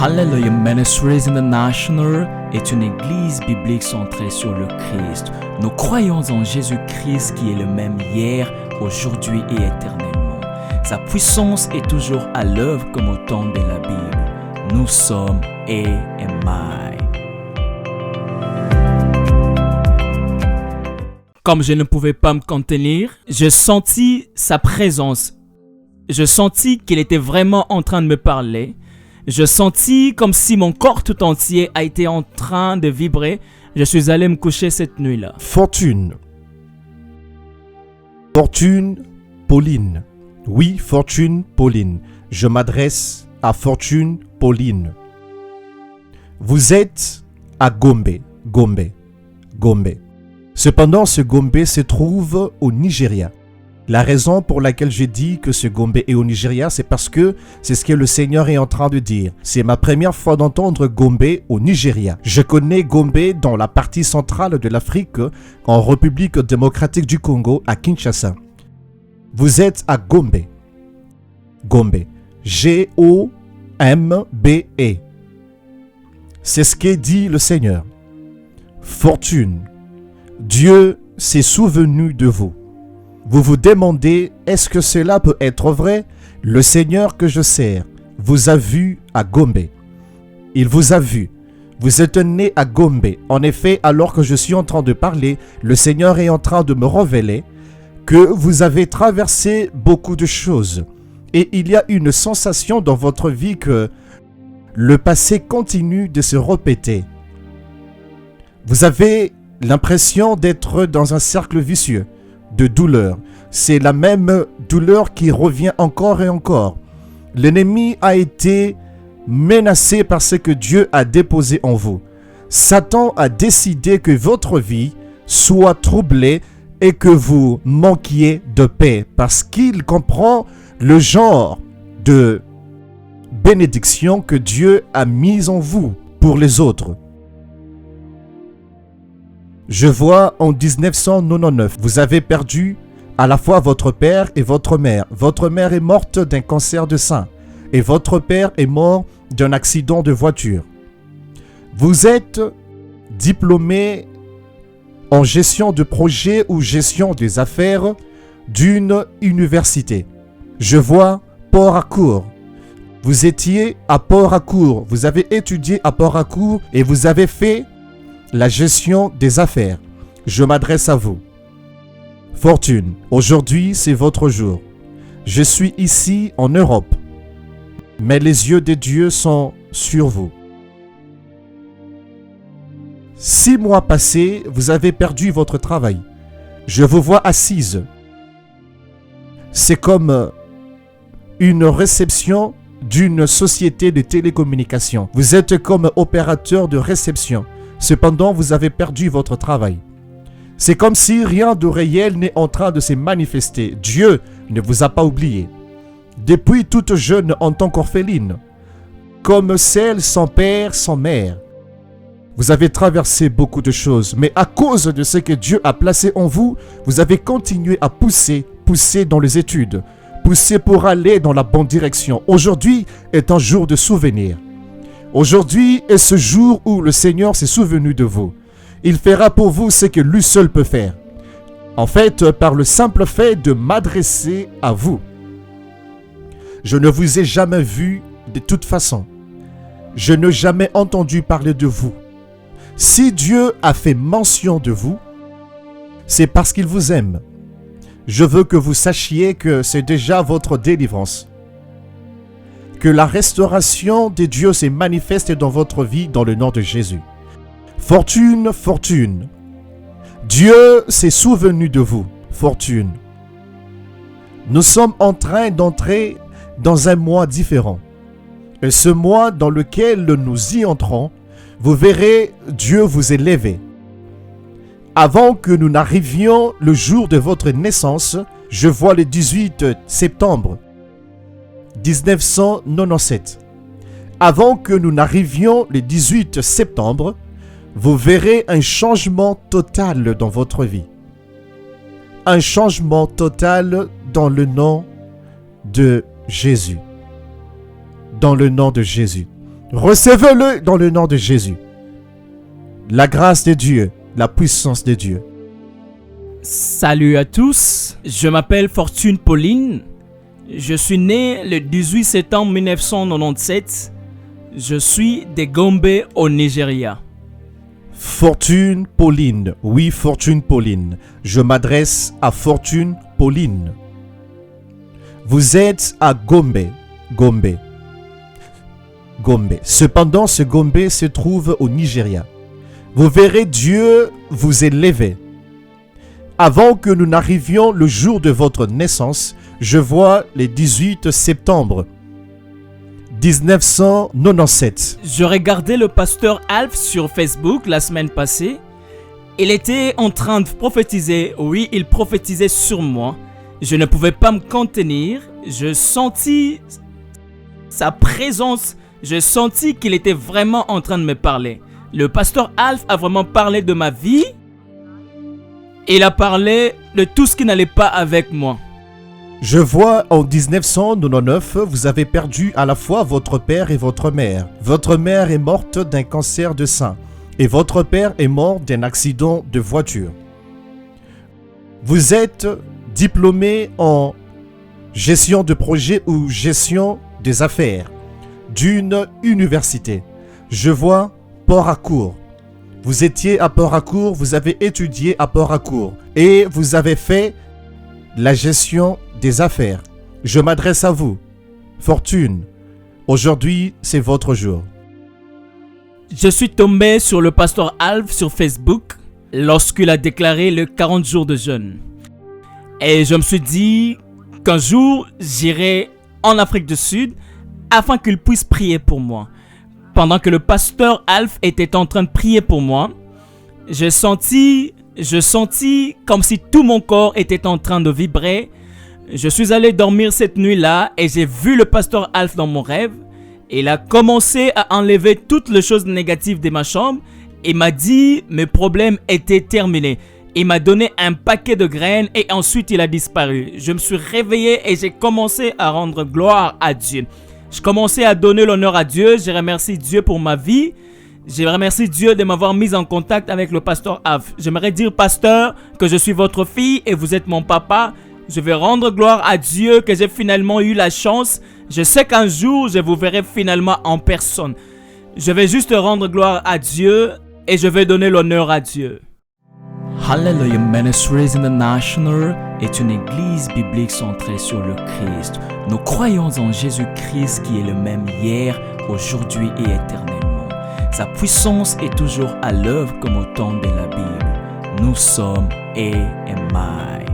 Hallelujah Ministries International est une église biblique centrée sur le Christ. Nous croyons en Jésus-Christ qui est le même hier, aujourd'hui et éternellement. Sa puissance est toujours à l'œuvre comme au temps de la Bible. Nous sommes AMI. Comme je ne pouvais pas me contenir, je sentis sa présence. Je sentis qu'il était vraiment en train de me parler. Je sentis comme si mon corps tout entier a été en train de vibrer. Je suis allé me coucher cette nuit-là. Fortune, Pauline. Oui, Fortune, Pauline. Je m'adresse à Fortune, Pauline. Vous êtes à Gombe. Cependant, ce Gombe se trouve au Nigeria. La raison pour laquelle j'ai dit que ce Gombe est au Nigeria, c'est parce que c'est ce que le Seigneur est en train de dire. C'est ma première fois d'entendre Gombe au Nigeria. Je connais Gombe dans la partie centrale de l'Afrique, en République démocratique du Congo, à Kinshasa. Vous êtes à Gombe. G-O-M-B-E. C'est ce qu'est dit le Seigneur. Fortune. Dieu s'est souvenu de vous. Vous vous demandez, est-ce que cela peut être vrai? Le Seigneur que je sers vous a vu à Gombe. Il vous a vu. Vous êtes né à Gombe. En effet, alors que je suis en train de parler, le Seigneur est en train de me révéler que vous avez traversé beaucoup de choses. Et il y a une sensation dans votre vie que le passé continue de se répéter. Vous avez l'impression d'être dans un cercle vicieux de douleur. C'est la même douleur qui revient encore et encore. L'ennemi a été menacé par ce que Dieu a déposé en vous. Satan a décidé que votre vie soit troublée et que vous manquiez de paix parce qu'il comprend le genre de bénédiction que Dieu a mise en vous pour les autres. Je vois en 1999, vous avez perdu à la fois votre père et votre mère. Votre mère est morte d'un cancer de sein et votre père est mort d'un accident de voiture. Vous êtes diplômé en gestion de projet ou gestion des affaires d'une université. Je vois Port-Harcourt. Vous étiez à Port-Harcourt. Vous avez étudié à Port-Harcourt et vous avez fait la gestion des affaires. Je m'adresse à vous. Fortune, aujourd'hui c'est votre jour. Je suis ici en Europe, mais les yeux de Dieu sont sur vous. 6 mois passés, vous avez perdu votre travail. Je vous vois assise. C'est comme une réception d'une société de télécommunications. Vous êtes comme opérateur de réception. Cependant, vous avez perdu votre travail. C'est comme si rien de réel n'est en train de se manifester. Dieu ne vous a pas oublié. Depuis toute jeune en tant qu'orpheline, comme celle sans père, sans mère, vous avez traversé beaucoup de choses. Mais à cause de ce que Dieu a placé en vous, vous avez continué à pousser dans les études, pousser pour aller dans la bonne direction. Aujourd'hui est un jour de souvenir. Aujourd'hui est ce jour où le Seigneur s'est souvenu de vous. Il fera pour vous ce que lui seul peut faire. En fait, par le simple fait de m'adresser à vous. Je ne vous ai jamais vu de toute façon. Je n'ai jamais entendu parler de vous. Si Dieu a fait mention de vous, c'est parce qu'il vous aime. Je veux que vous sachiez que c'est déjà votre délivrance. Que la restauration de Dieu se manifeste dans votre vie dans le nom de Jésus. Fortune. Dieu s'est souvenu de vous. Fortune. Nous sommes en train d'entrer dans un mois différent. Et ce mois dans lequel nous y entrons, vous verrez Dieu vous élever. Avant que nous n'arrivions le jour de votre naissance, je vois le 18 septembre 1997. Avant que nous n'arrivions le 18 septembre, vous verrez un changement total dans votre vie. Un changement total dans le nom de Jésus. Dans le nom de Jésus. Recevez-le dans le nom de Jésus. La grâce de Dieu, la puissance de Dieu. Salut à tous, je m'appelle Fortune Pauline. Je suis né le 18 septembre 1997. Je suis de Gombe au Nigeria. Fortune Pauline, oui Fortune Pauline. Je m'adresse à Fortune Pauline. Vous êtes à Gombe. Cependant, ce Gombe se trouve au Nigeria. Vous verrez Dieu vous élever. Avant que nous n'arrivions le jour de votre naissance, je vois le 18 septembre 1997. Je regardais le pasteur Alf sur Facebook la semaine passée. Il était en train de prophétiser. Oui, il prophétisait sur moi. Je ne pouvais pas me contenir. Je sentis sa présence. Je sentis qu'il était vraiment en train de me parler. Le pasteur Alf a vraiment parlé de ma vie. Il a parlé de tout ce qui n'allait pas avec moi. Je vois en 1999, vous avez perdu à la fois votre père et votre mère. Votre mère est morte d'un cancer de sein et votre père est mort d'un accident de voiture. Vous êtes diplômé en gestion de projet ou gestion des affaires d'une université. Je vois Port-Harcourt. Vous étiez à Port-Harcourt, vous avez étudié à Port-Harcourt et vous avez fait la gestion des affaires. Je m'adresse à vous, Fortune. Aujourd'hui, c'est votre jour. Je suis tombé sur le pasteur Alf sur Facebook lorsqu'il a déclaré le 40 jours de jeûne. Et je me suis dit qu'un jour, j'irai en Afrique du Sud afin qu'il puisse prier pour moi. Pendant que le pasteur Alf était en train de prier pour moi, je sentis comme si tout mon corps était en train de vibrer. Je suis allé dormir cette nuit-là et j'ai vu le pasteur Alf dans mon rêve. Il a commencé à enlever toutes les choses négatives de ma chambre et m'a dit mes problèmes étaient terminés. Il m'a donné un paquet de graines et ensuite il a disparu. Je me suis réveillé et j'ai commencé à rendre gloire à Dieu. Je commençais à donner l'honneur à Dieu. Je remercie Dieu pour ma vie. Je remercie Dieu de m'avoir mis en contact avec le pasteur Alf. J'aimerais dire, pasteur, que je suis votre fille et vous êtes mon papa. Je vais rendre gloire à Dieu que j'ai finalement eu la chance. Je sais qu'un jour, je vous verrai finalement en personne. Je vais juste rendre gloire à Dieu et je vais donner l'honneur à Dieu. Hallelujah Ministries International est une église biblique centrée sur le Christ. Nous croyons en Jésus-Christ qui est le même hier, aujourd'hui et éternellement. Sa puissance est toujours à l'œuvre comme au temps de la Bible. Nous sommes AMI.